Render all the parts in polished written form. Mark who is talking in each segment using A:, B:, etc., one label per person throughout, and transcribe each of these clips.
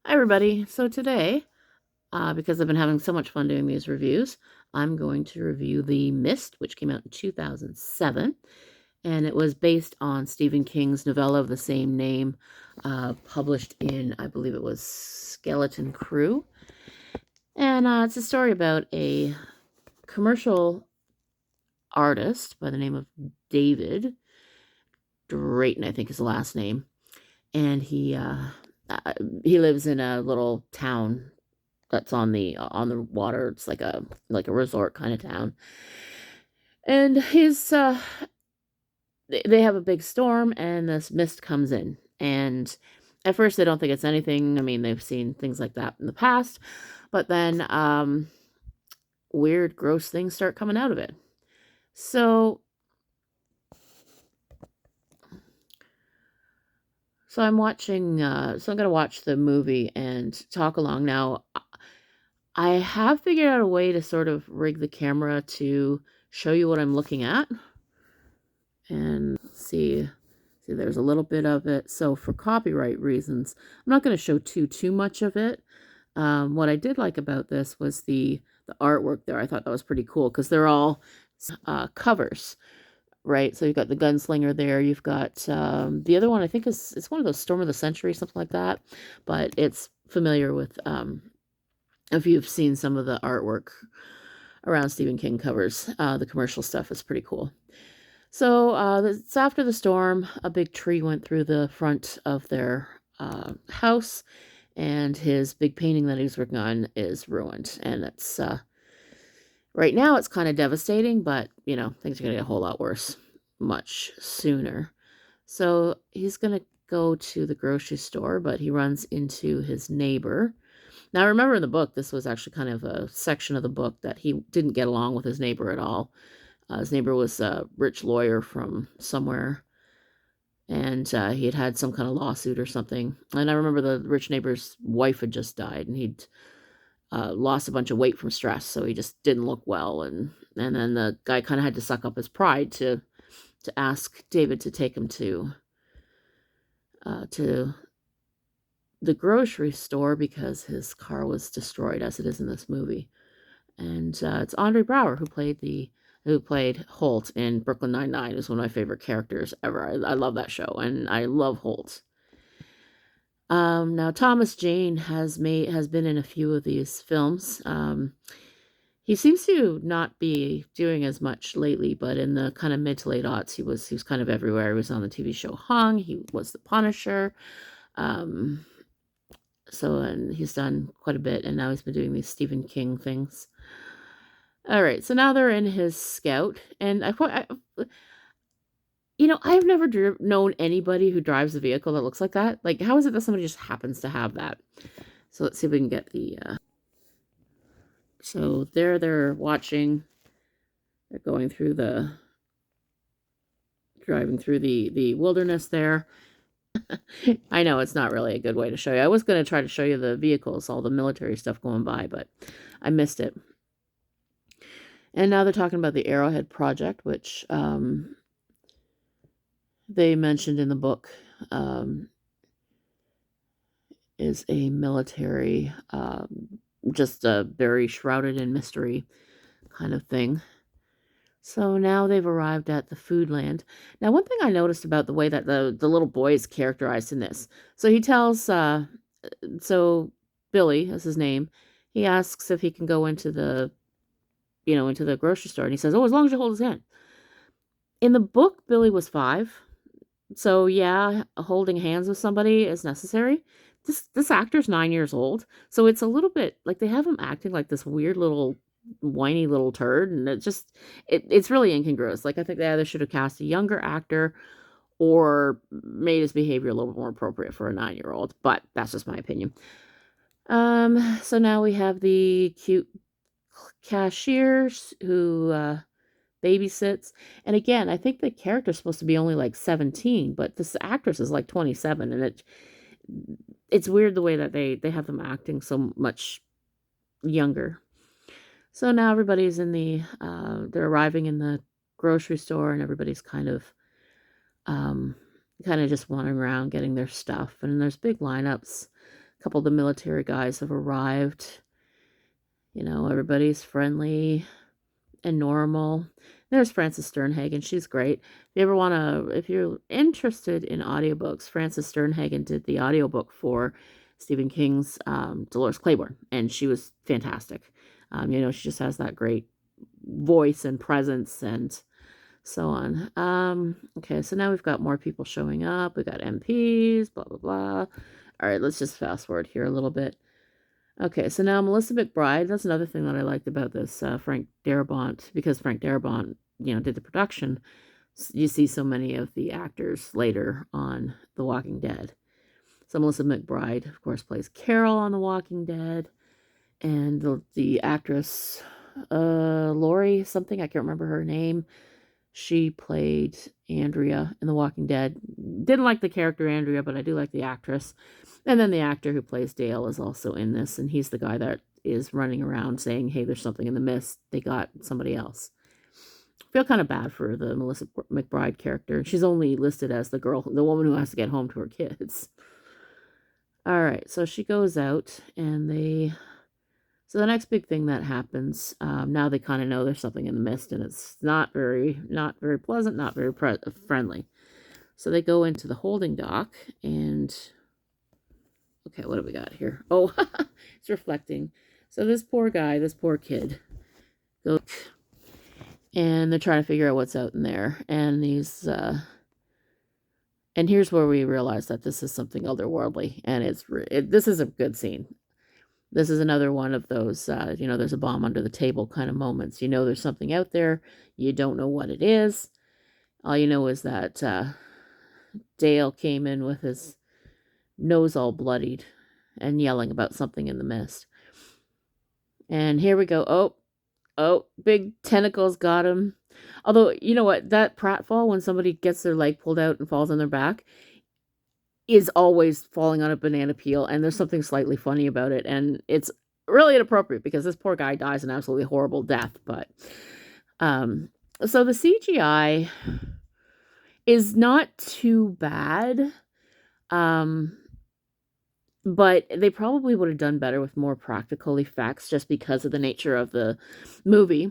A: Hi, everybody. So today, because I've been having so much fun doing these reviews, I'm going to review The Mist, which came out in 2007. And it was based on Stephen King's novella of the same name, published in, I believe it was Skeleton Crew. And it's a story about a commercial artist by the name of David Drayton, I think is the last name. And he lives in a little town that's on the water. It's like a resort kind of town. And they have a big storm and this mist comes in. And at first they don't think it's anything. I mean, they've seen things like that in the past, but then weird gross things start coming out of it. So I'm watching so I'm going to watch the movie and talk along. Now, I have figured out a way to sort of rig the camera to show you what I'm looking at. And see, there's a little bit of it. So for copyright reasons, I'm not going to show too much of it. What I did like about this was the artwork there. I thought that was pretty cool because they're all covers, right? So you've got the gunslinger there. You've got the other one. I think it's one of those Storm of the Century, something like that. But it's familiar with if you've seen some of the artwork around Stephen King covers. The commercial stuff is pretty cool. So it's after the storm. A big tree went through the front of their house, and his big painting that he was working on is ruined. And it's right now it's kind of devastating, but things are gonna get a whole lot worse much sooner. So he's gonna go to the grocery store, but he runs into his neighbor. Now, remember in the book, this was actually kind of a section of the book that he didn't get along with his neighbor at all. His neighbor was a rich lawyer from somewhere, and he had some kind of lawsuit or something. And I remember the rich neighbor's wife had just died, and he'd lost a bunch of weight from stress, so he just didn't look well. And then the guy kind of had to suck up his pride to ask David to take him to the grocery store because his car was destroyed, as it is in this movie. And it's Andre Braugher who played Holt in Brooklyn Nine-Nine. Is one of my favorite characters ever. I love that show, and I love Holt. Now Thomas Jane has been in a few of these films. He seems to not be doing as much lately, but in the kind of mid to late aughts, he was kind of everywhere. He was on the TV show Hung. He was the Punisher. And he's done quite a bit, and now he's been doing these Stephen King things. All right, so now they're in his Scout, and I've never known anybody who drives a vehicle that looks like that. Like, how is it that somebody just happens to have that? So let's see if we can get the. So they're watching. They're driving through the wilderness there. I know it's not really a good way to show you. I was going to try to show you the vehicles, all the military stuff going by, but I missed it. And now they're talking about the Arrowhead Project, which they mentioned in the book is a military, just a very shrouded in mystery kind of thing. So now they've arrived at the Foodland. Now, one thing I noticed about the way that the little boy is characterized in this. So he tells, so Billy is his name. He asks if he can go into the grocery store. And he says, oh, as long as you hold his hand. In the book, Billy was 5. So yeah, holding hands with somebody is necessary. This actor's 9 years old. So it's a little bit like they have him acting like this weird little whiny little turd, and it's really incongruous. Like, I think they either should have cast a younger actor or made his behavior a little bit more appropriate for a 9-year-old, but that's just my opinion. So now we have the cute cashiers who babysits, and again, I think the character's supposed to be only like 17, but this actress is like 27, and it's weird the way that they have them acting so much younger. So now everybody's they're arriving in the grocery store, and everybody's kind of just wandering around getting their stuff. And there's big lineups couple of the military guys have arrived. Everybody's friendly and normal. There's Frances Sternhagen. She's great. If you're interested in audiobooks, Frances Sternhagen did the audiobook for Stephen King's Dolores Claiborne, and she was fantastic. She just has that great voice and presence and so on. Okay, so now we've got more people showing up. We got MPs, blah, blah, blah. All right, let's just fast forward here a little bit. Okay, so now Melissa McBride, that's another thing that I liked about this Frank Darabont, because Frank Darabont, did the production. You see so many of the actors later on The Walking Dead. So Melissa McBride, of course, plays Carol on The Walking Dead. And the actress, Lori something, I can't remember her name. She played Andrea in The Walking Dead. Didn't like the character Andrea, but I do like the actress. And then the actor who plays Dale is also in this, and he's the guy that is running around saying, hey, there's something in the mist. They got somebody else. I feel kind of bad for the Melissa McBride character. She's only listed as the woman who has to get home to her kids. All right, so she goes out, and so the next big thing that happens, now they kind of know there's something in the mist, and it's not very pleasant, not very friendly. So they go into the holding dock, and okay, what do we got here? Oh, it's reflecting. So this poor guy, this poor kid, goes, and they're trying to figure out what's out in there, and and here's where we realize that this is something otherworldly, and this is a good scene. This is another one of those, there's a bomb under the table kind of moments. There's something out there. You don't know what it is. All you know is that Dale came in with his nose all bloodied and yelling about something in the mist. And here we go. Oh, big tentacles got him. Although, you know what? That pratfall, when somebody gets their leg pulled out and falls on their back, is always falling on a banana peel, and there's something slightly funny about it, and it's really inappropriate because this poor guy dies an absolutely horrible death. But so the CGI is not too bad, but they probably would have done better with more practical effects, just because of the nature of the movie,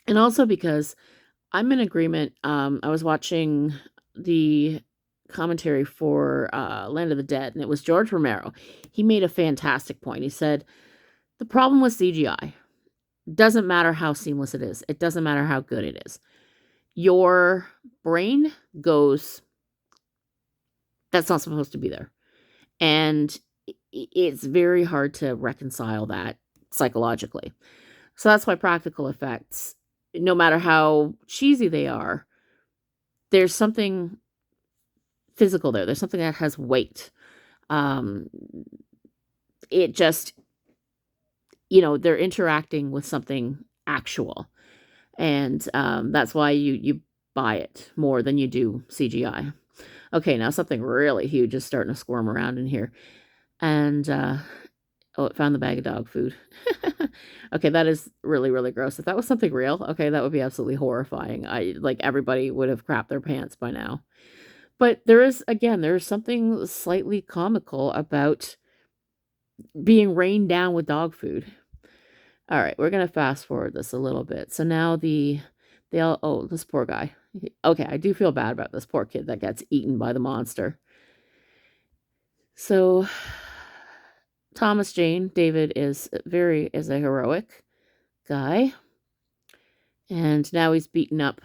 A: and also because I'm in agreement. I was watching the commentary for Land of the Dead, and it was George Romero. He made a fantastic point. He said, the problem with CGI doesn't matter how seamless it is. It doesn't matter how good it is. Your brain goes, that's not supposed to be there. And it's very hard to reconcile that psychologically. So that's why practical effects, no matter how cheesy they are, there's something physical there. There's something that has weight. It just, they're interacting with something actual. And that's why you buy it more than you do CGI. Okay, now something really huge is starting to squirm around in here. And, it found the bag of dog food. Okay, that is really, really gross. If that was something real, okay, that would be absolutely horrifying. Everybody would have crapped their pants by now. But there's something slightly comical about being rained down with dog food. All right, we're going to fast forward this a little bit. So now this poor guy. Okay, I do feel bad about this poor kid that gets eaten by the monster. So Thomas Jane, David is a heroic guy. And now he's beaten up.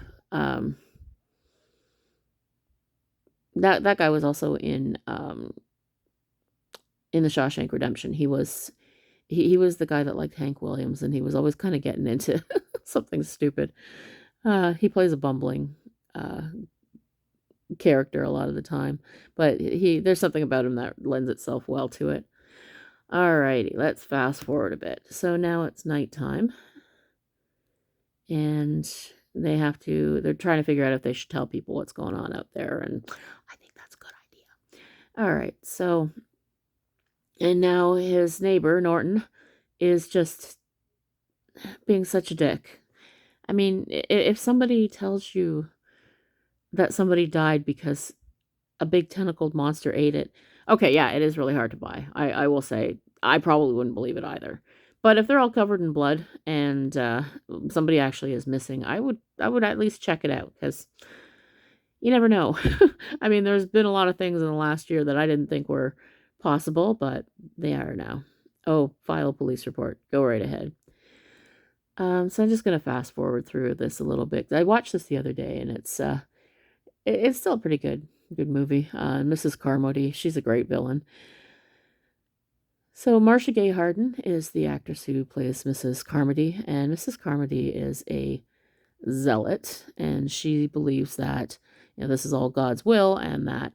A: That guy was also in the Shawshank Redemption. He was the guy that liked Hank Williams, and he was always kind of getting into something stupid. He plays a bumbling character a lot of the time, but there's something about him that lends itself well to it. Alrighty, let's fast forward a bit. So now it's nighttime, and they're trying to figure out if they should tell people what's going on out there, and I think that's a good idea. All right, so, and now his neighbor, Norton, is just being such a dick. I mean, if somebody tells you that somebody died because a big tentacled monster ate it, Okay, yeah, it is really hard to buy. I will say I probably wouldn't believe it either. But if they're all covered in blood and somebody actually is missing, I would at least check it out because you never know. I mean, there's been a lot of things in the last year that I didn't think were possible, but they are now. Oh, file a police report. Go right ahead. So I'm just gonna fast forward through this a little bit. I watched this the other day, and it's still a pretty good movie. Mrs. Carmody, she's a great villain. So Marcia Gay Harden is the actress who plays Mrs. Carmody, and Mrs. Carmody is a zealot, and she believes that this is all God's will, and that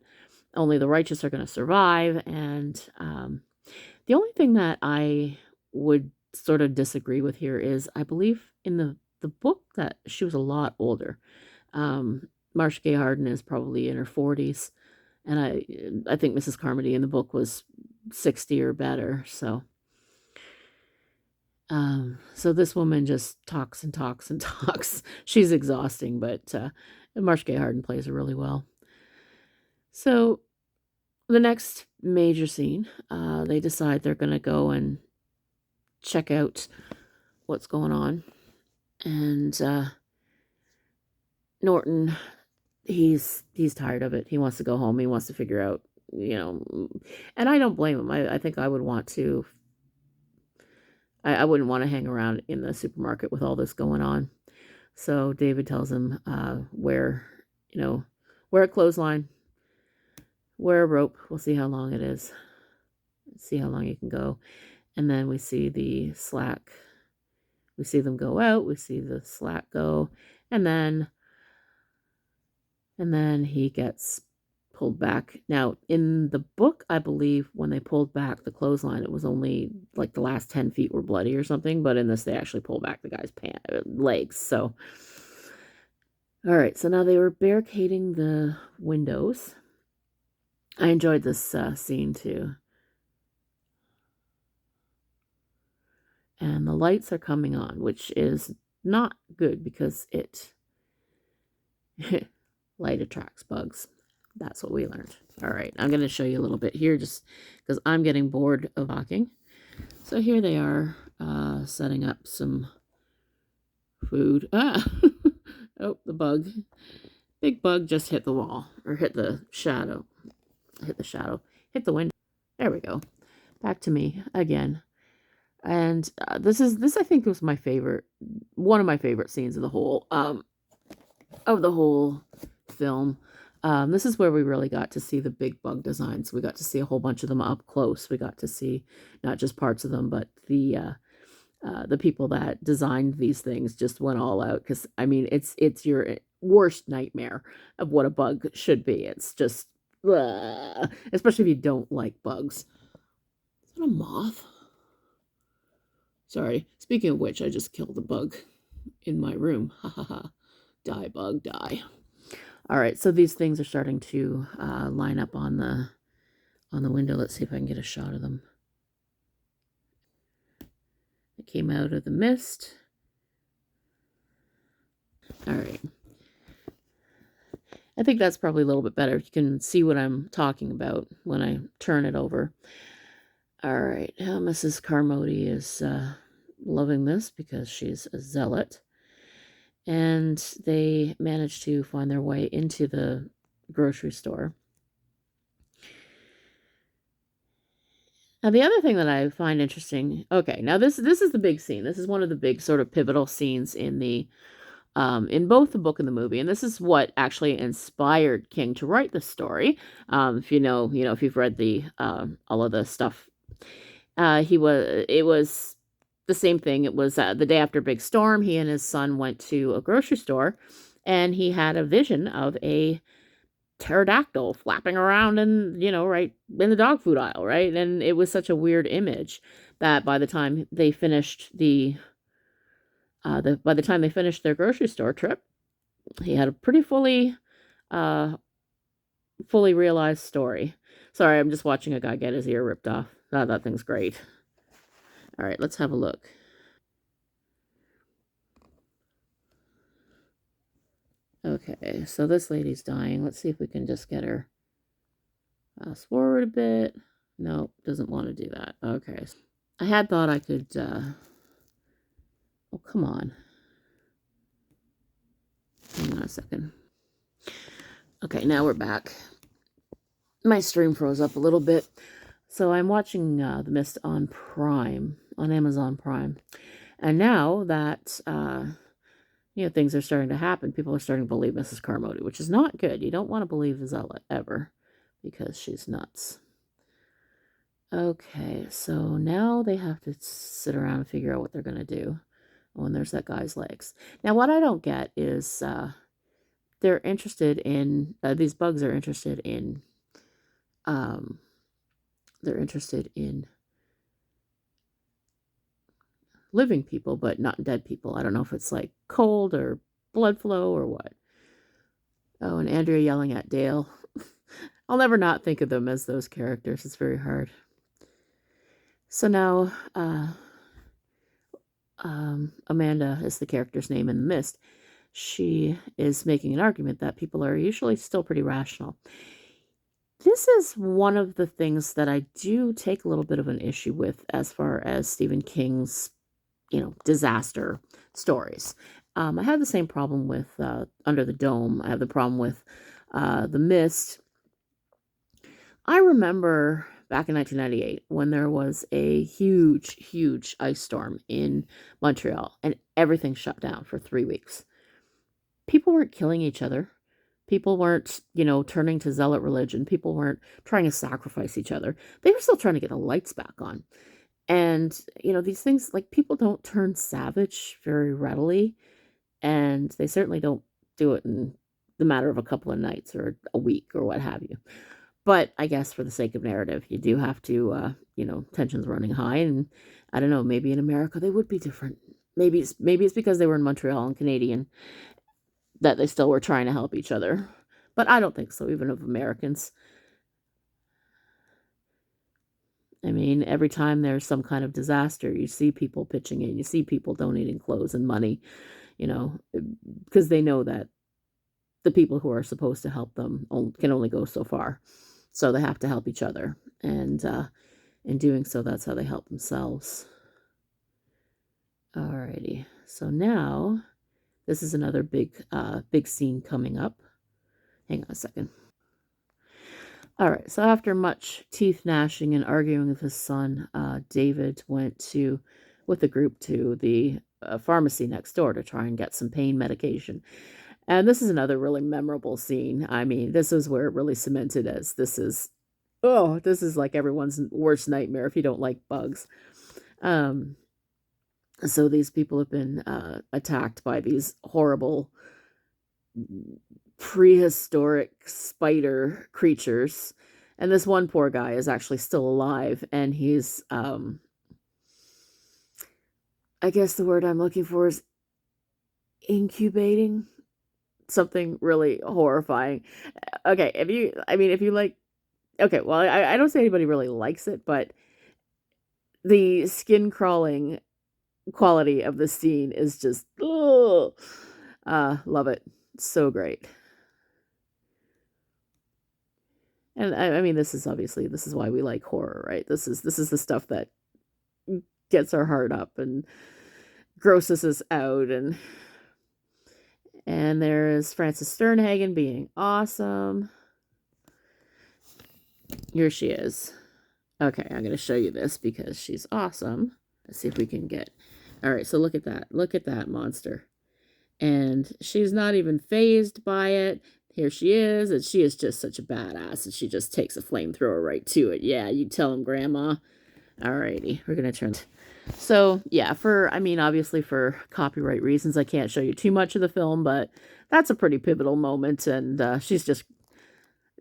A: only the righteous are going to survive. And the only thing that I would sort of disagree with here is I believe in the book that she was a lot older. Marcia Gay Harden is probably in her 40s, and I think Mrs. Carmody in the book was 60 or better. So this woman just talks and talks and talks. She's exhausting, but Marcia Gay Harden plays her really well. So the next major scene, they decide they're going to go and check out what's going on. And Norton, he's tired of it. He wants to go home. He wants to figure out, and I don't blame him. I think I would want to. I wouldn't want to hang around in the supermarket with all this going on. So David tells him, wear a clothesline, wear a rope. We'll see how long it is. See how long you can go. And then we see the slack. We see them go out. We see the slack go. And then he gets pulled back. Now, in the book, I believe when they pulled back the clothesline, it was only like the last 10 feet were bloody or something. But in this, they actually pull back the guy's legs. So, all right. So now they were barricading the windows. I enjoyed this scene too. And the lights are coming on, which is not good because it light attracts bugs. That's what we learned. All right, I'm going to show you a little bit here just because I'm getting bored of talking. So here they are setting up some food. Oh, the bug. Big bug just hit the wall or hit the shadow. Hit the window. There we go. Back to me again. And this I think was one of my favorite scenes of the whole film. This is where we really got to see the big bug designs. We got to see a whole bunch of them up close. We got to see not just parts of them, but the people that designed these things just went all out. Because I mean, it's your worst nightmare of what a bug should be. It's just, especially if you don't like bugs. Is that a moth? Sorry. Speaking of which, I just killed a bug in my room. Ha ha ha. Die, bug, die. All right, so these things are starting to line up on the window. Let's see if I can get a shot of them. It came out of the mist. All right. I think that's probably a little bit better. You can see what I'm talking about when I turn it over. All right, Mrs. Carmody is loving this because she's a zealot. And they manage to find their way into the grocery store. Now, the other thing that I find interesting, okay, now this is the big scene. This is one of the big sort of pivotal scenes in both the book and the movie, and this is what actually inspired King to write the story. If if you've read the all of the stuff, it was the same thing. It was the day after a big storm. He and his son went to a grocery store, and he had a vision of a pterodactyl flapping around in, right in the dog food aisle, right? And it was such a weird image that by the time they finished by the time they finished their grocery store trip, he had a pretty uh, fully realized story. Sorry, I'm just watching a guy get his ear ripped off. Oh, that thing's great. All right, let's have a look. Okay, so this lady's dying. Let's see if we can just get her Fast forward a bit. No, doesn't want to do that. Okay. I had thought I could, oh, come on. Hang on a second. Okay, now we're back. My stream froze up a little bit. So I'm watching The Mist on Prime, on Amazon Prime. And now that, things are starting to happen, people are starting to believe Mrs. Carmody, which is not good. You don't want to believe the zealot ever, because she's nuts. Okay, so now they have to sit around and figure out what they're going to do. Oh, and there's that guy's legs. Now, what I don't get is they're interested in, these bugs are interested in, they're interested in living people, but not dead people. I don't know if it's like cold or blood flow or what. Oh, and Andrea yelling at Dale. I'll never not think of them as those characters. It's very hard. So now, Amanda is the character's name in The Mist. She is making an argument that people are usually still pretty rational. This is one of the things that I do take a little bit of an issue with as far as Stephen King's, disaster stories. I had the same problem with Under the Dome. I have the problem with The Mist. I remember back in 1998 when there was a huge, huge ice storm in Montreal and everything shut down for 3 weeks. People weren't killing each other. People weren't, turning to zealot religion. People weren't trying to sacrifice each other. They were still trying to get the lights back on. And, these things, like, people don't turn savage very readily. And they certainly don't do it in the matter of a couple of nights or a week or what have you. But I guess for the sake of narrative, you do have to, tensions running high. And I don't know, maybe in America they would be different. Maybe it's because they were in Montreal and Canadian that they still were trying to help each other. But I don't think so, even of Americans. I mean, every time there's some kind of disaster, you see people pitching in, you see people donating clothes and money, because they know that the people who are supposed to help them can only go so far. So they have to help each other. And in doing so, that's how they help themselves. Alrighty. So now, this is another big scene coming up. Hang on a second. All right, so after much teeth gnashing and arguing with his son, David went with the group to the pharmacy next door to try and get some pain medication. And this is another really memorable scene. I mean, this is where it really cemented as this is like everyone's worst nightmare if you don't like bugs. So these people have been attacked by these horrible prehistoric spider creatures, and this one poor guy is actually still alive, and he's I guess the word I'm looking for is incubating something really horrifying. Okay, if you like, okay, well, I don't say anybody really likes it, but the skin crawling quality of the scene is just love it. So great. And I mean, this is why we like horror, right? This is the stuff that gets our heart up and grosses us out. And there is Frances Sternhagen being awesome. Here she is. Okay, I'm going to show you this because she's awesome. Let's see if we can get... All right, so look at that. Look at that monster. And she's not even fazed by it. Here she is, and she is just such a badass, and she just takes a flamethrower right to it. Yeah, you tell him, Grandma. Alrighty, we're going to turn... So, yeah, obviously for copyright reasons, I can't show you too much of the film, but that's a pretty pivotal moment, and she's just...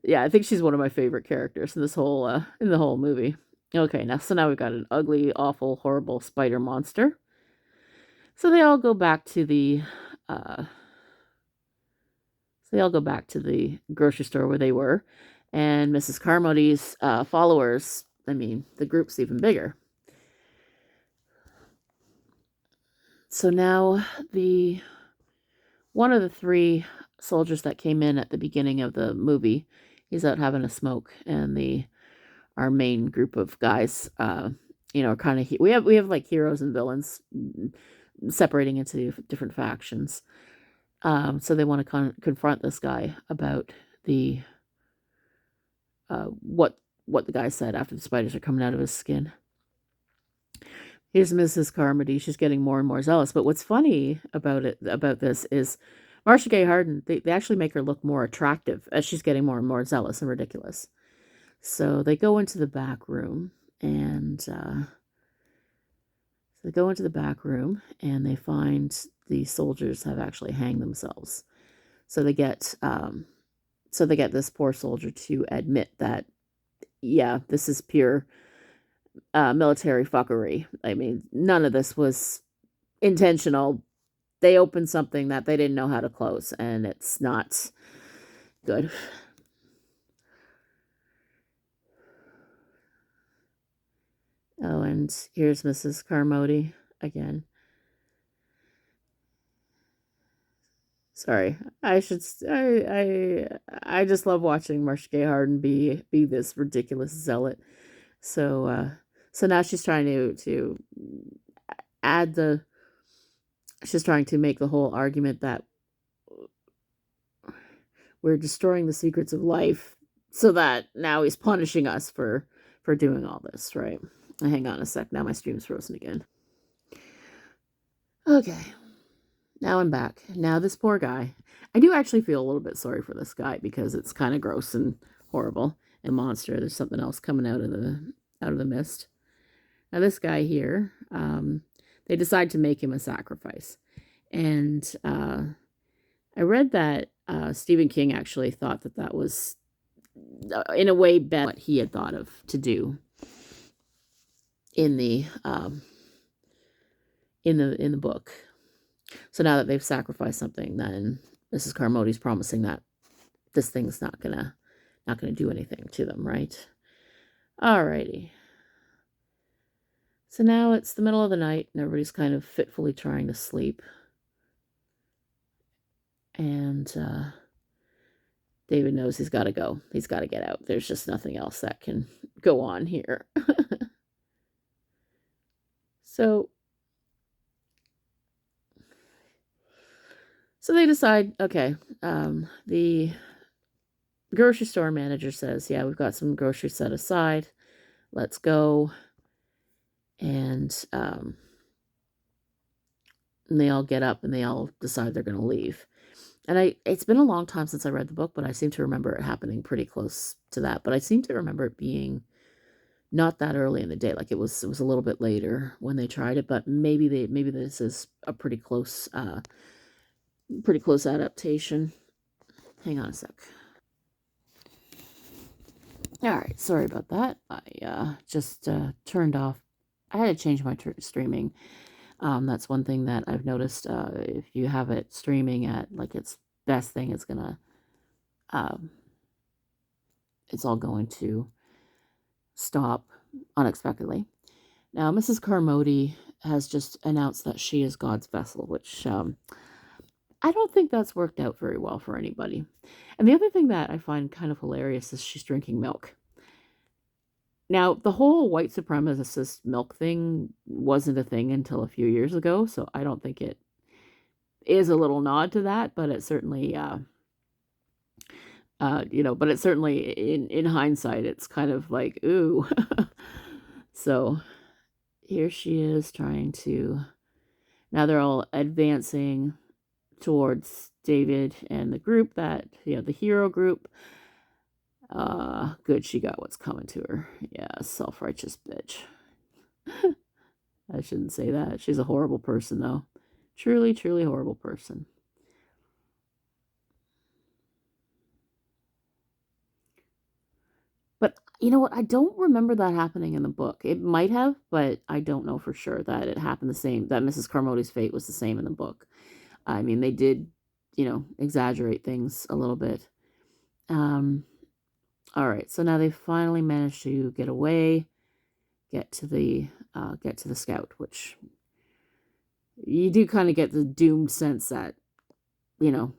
A: Yeah, I think she's one of my favorite characters in in the whole movie. Okay, now we've got an ugly, awful, horrible spider monster. So they all go back to the grocery store where they were, and Mrs. Carmody's followers. I mean, the group's even bigger. So now one of the three soldiers that came in at the beginning of the movie, He's out having a smoke, and our main group of guys, are kind of we have like heroes and villains separating into different factions. So they want to confront this guy about the what the guy said after the spiders are coming out of his skin. Here's Mrs. Carmody. She's getting more and more zealous. But what's funny about this is Marcia Gay Harden, they actually make her look more attractive as she's getting more and more zealous and ridiculous. So they go into the back room and they find the soldiers have actually hanged themselves. So they get this poor soldier to admit that, yeah, this is pure military fuckery. I mean, none of this was intentional. They opened something that they didn't know how to close, and it's not good. Oh, and here's Mrs. Carmody again. Sorry, I just love watching Marcia Gay Harden be this ridiculous zealot. So now she's trying to add she's trying to make the whole argument that we're destroying the secrets of life, so that now he's punishing us for doing all this, right? Hang on a sec. Now my stream's frozen again. Okay. Now I'm back. Now this poor guy. I do actually feel a little bit sorry for this guy because it's kind of gross and horrible and monster. There's something else coming out of the mist. Now this guy here, they decide to make him a sacrifice. And I read that Stephen King actually thought that was in a way better what he had thought of to do in the book. So now that they've sacrificed something, then Mrs. Carmody's promising that this thing's not gonna do anything to them, right? Alrighty. So now it's the middle of the night and everybody's kind of fitfully trying to sleep. And David knows he's got to go. He's got to get out. There's just nothing else that can go on here. So they decide, okay, the grocery store manager says, yeah, we've got some groceries set aside. Let's go. And they all get up and they all decide they're going to leave. And it's been a long time since I read the book, but I seem to remember it happening pretty close to that. But I seem to remember it being not that early in the day. Like it was a little bit later when they tried it, but maybe this is a pretty close adaptation. Hang on a sec. All right, sorry about that. I just turned off. I had to change my streaming. That's one thing that I've noticed. If you have it streaming at like its best thing, it's all going to stop unexpectedly. Now, Mrs. Carmody has just announced that she is God's vessel, which I don't think that's worked out very well for anybody. And the other thing that I find kind of hilarious is she's drinking milk. Now, the whole white supremacist milk thing wasn't a thing until a few years ago, so I don't think it is a little nod to that, but it certainly, but it's certainly, in hindsight, it's kind of like, ooh. So, here she is trying to, now they're all advancing towards David and the group that, the hero group. Good, she got what's coming to her. Yeah, self-righteous bitch. I shouldn't say that. She's a horrible person, though. Truly, truly horrible person. But you know what? I don't remember that happening in the book. It might have, but I don't know for sure that it happened the same, that Mrs. Carmody's fate was the same in the book. I mean, they did, exaggerate things a little bit. All right, so now they finally managed to get away, get to the scout, which you do kind of get the doomed sense that, the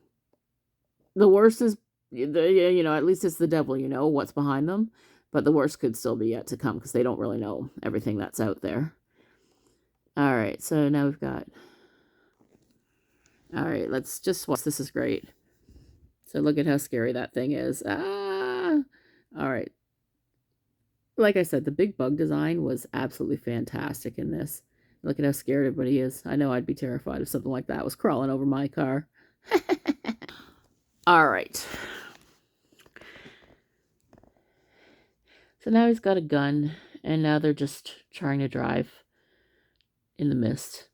A: worst is at least it's the devil, what's behind them. But the worst could still be yet to come because they don't really know everything that's out there. All right, so now we've got. All right, let's just watch. This is great. So look at how scary that thing is. Ah! All right. Like I said, the big bug design was absolutely fantastic in this. Look at how scared everybody is. I know I'd be terrified if something like that was crawling over my car. All right. So now he's got a gun, and now they're just trying to drive in the mist.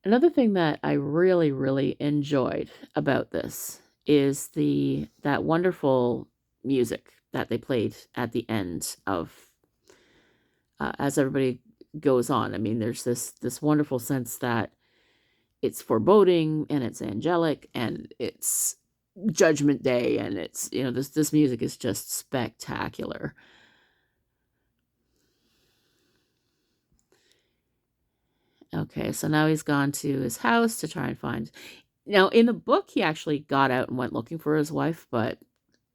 A: Another thing that I really, really enjoyed about this is that wonderful music that they played at the end of as everybody goes on. I mean, there's this wonderful sense that it's foreboding and it's angelic and it's Judgment Day, and it's this music is just spectacular. Okay, so now he's gone to his house to try and find. Now, in the book, he actually got out and went looking for his wife, but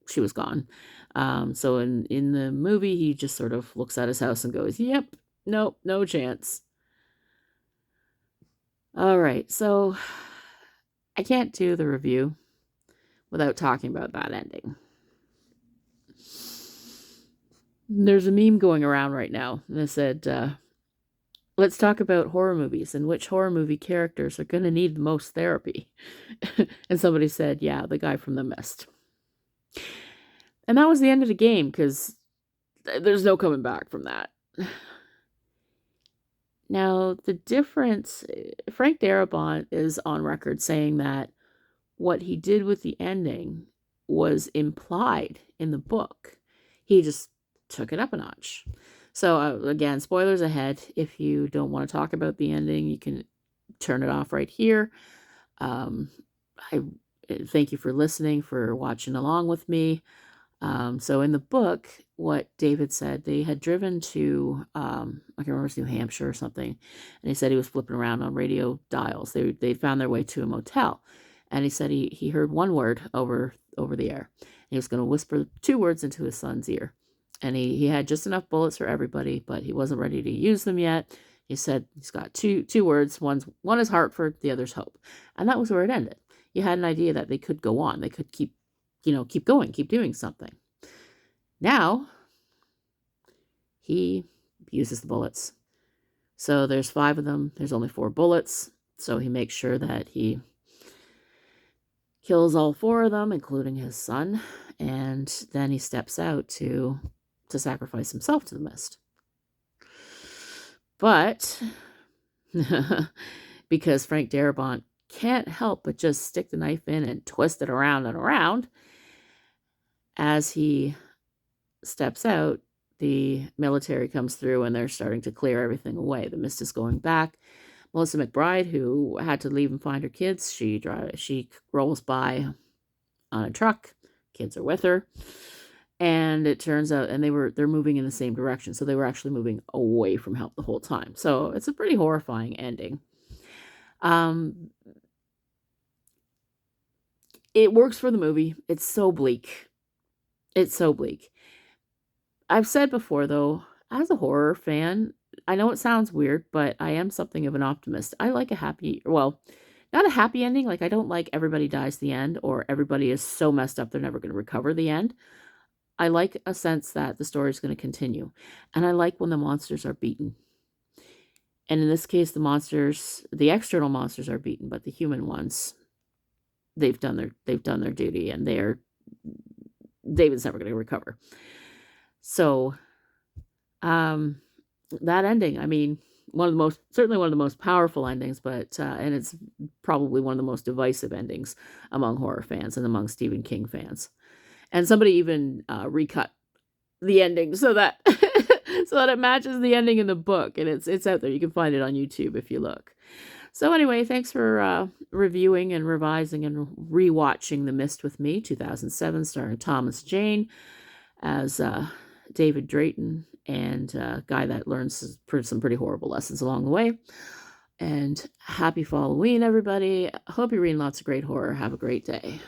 A: she was gone. So in the movie, he just sort of looks at his house and goes, "Yep, nope, no chance." All right, so I can't do the review without talking about that ending. There's a meme going around right now that said, let's talk about horror movies and which horror movie characters are going to need the most therapy. And somebody said, yeah, the guy from The Mist. And that was the end of the game because there's no coming back from that. Now, the difference, Frank Darabont is on record saying that what he did with the ending was implied in the book. He just took it up a notch. So, again, spoilers ahead. If you don't want to talk about the ending, you can turn it off right here. I thank you for listening, for watching along with me. So in the book, what David said, they had driven to, I can't remember, it's New Hampshire or something, and he said he was flipping around on radio dials. They found their way to a motel, and he said he heard one word over the air. He was going to whisper 2 words into his son's ear, and he had just enough bullets for everybody, but he wasn't ready to use them yet. He said he's got two words. One is Hartford, the other's hope, and that was where it ended. You had an idea that they could go on, they could keep going, keep doing something. Now, he uses the bullets. So there's 5 of them. There's only 4 bullets. So he makes sure that he kills all 4 of them, including his son. And then he steps out to sacrifice himself to the mist. But because Frank Darabont can't help but just stick the knife in and twist it around and around, as he steps out, the military comes through and they're starting to clear everything away. The mist is going back. Melissa Mcbride, who had to leave and find her kids, she rolls by on a truck. Kids are with her. And it turns out, and they're moving in the same direction. So they were actually moving away from help the whole time. So it's a pretty horrifying ending. It works for the movie. It's so bleak. It's so bleak. I've said before, though, as a horror fan, I know it sounds weird, but I am something of an optimist. I like not a happy ending. Like, I don't like everybody dies the end, or everybody is so messed up they're never going to recover the end. I like a sense that the story is going to continue. And I like when the monsters are beaten. And in this case, the external monsters are beaten, but the human ones, they've done their duty, and David's never going to recover. So, that ending, I mean, certainly one of the most powerful endings, but and it's probably one of the most divisive endings among horror fans and among Stephen King fans. And somebody even recut the ending so that so that it matches the ending in the book, and it's out there. You can find it on YouTube if you look. So anyway, thanks for reviewing and revising and rewatching The Mist with me, 2007, starring Thomas Jane as David Drayton, and a guy that learns some pretty horrible lessons along the way. And happy Halloween, everybody. Hope you're reading lots of great horror. Have a great day.